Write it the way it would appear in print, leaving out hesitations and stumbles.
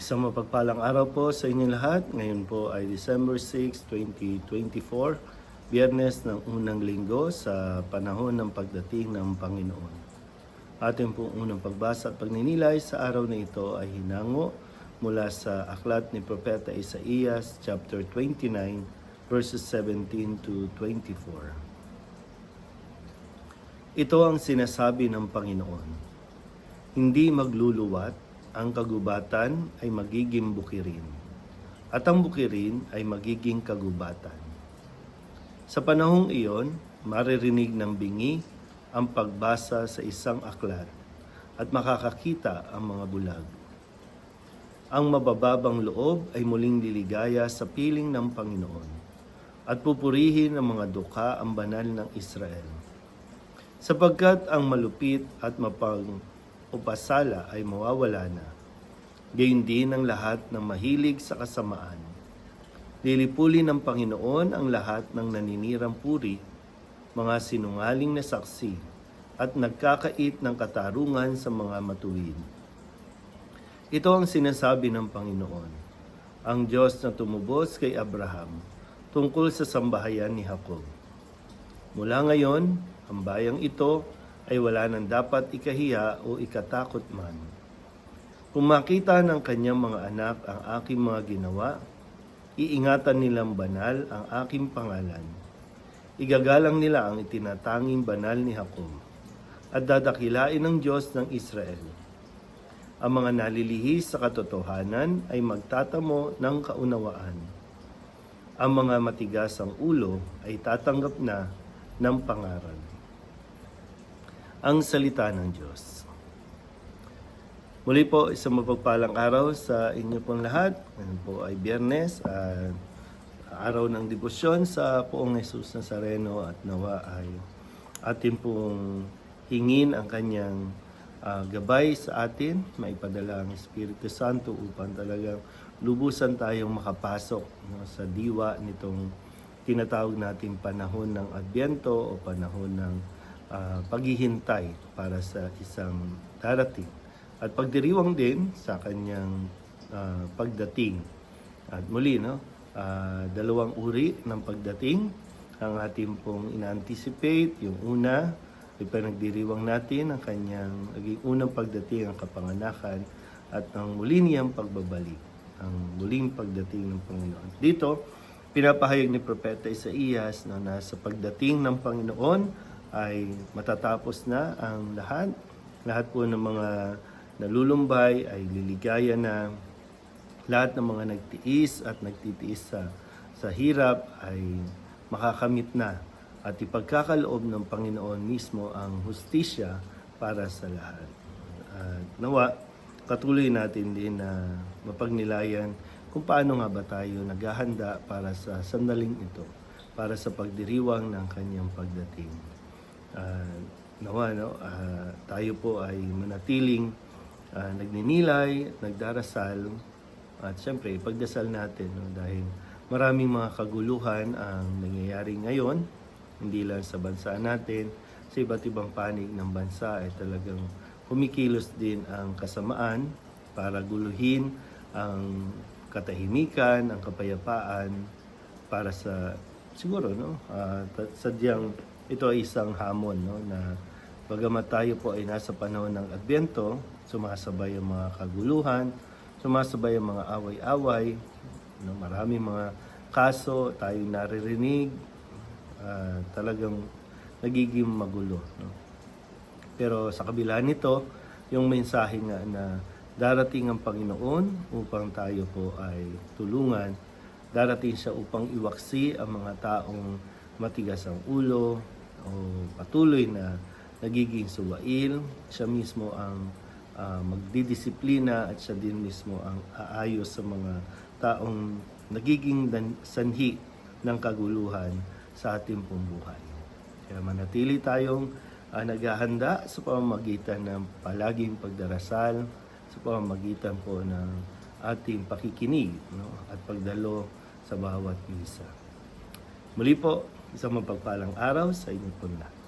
Isang mapagpalang araw po sa inyo lahat. Ngayon po ay December 6, 2024, Biyernes ng unang linggo sa panahon ng pagdating ng Panginoon. Ating pong unang pagbasa at pagninilay sa araw na ito ay hinango mula sa aklat ni Propeta Isaías, chapter 29, verses 17 to 24. Ito ang sinasabi ng Panginoon: hindi magluluwat, ang kagubatan ay magiging bukirin, at ang bukirin ay magiging kagubatan. Sa panahong iyon, maririnig ng bingi ang pagbasa sa isang aklat at makakakita ang mga bulag. Ang mabababang loob ay muling liligaya sa piling ng Panginoon at pupurihin ng mga dukha ang banal ng Israel. Sapagkat ang malupit at mapang-upasala ay mawawala na, gayon din ang lahat ng mahilig sa kasamaan. Lilipulin ng Panginoon ang lahat ng naninirang puri, mga sinungaling na saksi, at nagkakait ng katarungan sa mga matuwid. Ito ang sinasabi ng Panginoon, ang Diyos na tumubos kay Abraham, tungkol sa sambahayan ni Jacob. Mula ngayon, ang bayang ito ay wala nang dapat ikahiya o ikatakot man. Kung makita ng kanyang mga anak ang aking mga ginawa, iingatan nilang banal ang aking pangalan. Igagalang nila ang itinatanging banal ni Jacob, at dadakilain ng Diyos ng Israel. Ang mga nalilihis sa katotohanan ay magtatamo ng kaunawaan. Ang mga matigas ang ulo ay tatanggap na ng pangaral. Ang salita ng Diyos. Muli po, isang mapagpalang araw sa inyo pong lahat. Ngayon po ay Biyernes, araw ng debosyon sa Poong Jesus Nazareno, at nawa ay atin pong hingin ang kanyang gabay sa atin, maipadala ang Espiritu Santo upang talagang lubusan tayong makapasok sa diwa nitong tinatawag nating panahon ng Adbyento o panahon ng paghihintay para sa isang darating at pagdiriwang din sa kanyang pagdating. At muli, dalawang uri ng pagdating ang ating pong ina-anticipate. Yung una, ipinagdiriwang natin ang kanyang unang pagdating, ang kapanganakan, at ang muli niyang pagbabalik, ang muling pagdating ng Panginoon. Dito, pinapahayag ni Propeta Isaías na sa pagdating ng Panginoon ay matatapos na ang lahat. Lahat po ng mga nalulumbay ay liligaya na. Lahat ng mga nagtiis at nagtitiis sa hirap ay makakamit na. At ipagkakaloob ng Panginoon mismo ang hustisya para sa lahat. Nawa, katuloy natin din na mapagnilayan kung paano nga ba tayo naghahanda para sa sandaling ito, para sa pagdiriwang ng kanyang pagdating. Tayo po ay manatiling nagninilay, nagdarasal, at syempre ipagdasal natin dahil maraming mga kaguluhan ang nangyayari ngayon, hindi lang sa bansa natin, sa iba't ibang panig ng bansa ay talagang kumikilos din ang kasamaan para guluhin ang katahimikan, ang kapayapaan para sa siguro sadyang ito ay isang hamon na bagamat tayo po ay nasa panahon ng Adbyento, sumasabay ang mga kaguluhan, sumasabay ang mga away-away, maraming mga kaso tayong naririnig, talagang nagiging magulo. Pero sa kabila nito, yung mensahe nga na darating ang Panginoon upang tayo po ay tulungan, darating siya upang iwaksi ang mga taong matigas ang ulo o patuloy na nagiging suwail. Siya mismo ang magdidisiplina at siya din mismo ang aayos sa mga taong nagiging sanhi ng kaguluhan sa ating pong buhay. Kaya manatili tayong naghahanda sa pamamagitan ng palaging pagdarasal, sa pamamagitan po ng ating pakikinig at pagdalo sa bawat misa. Muli po, isang mapagpalang araw sa inyo po lahat.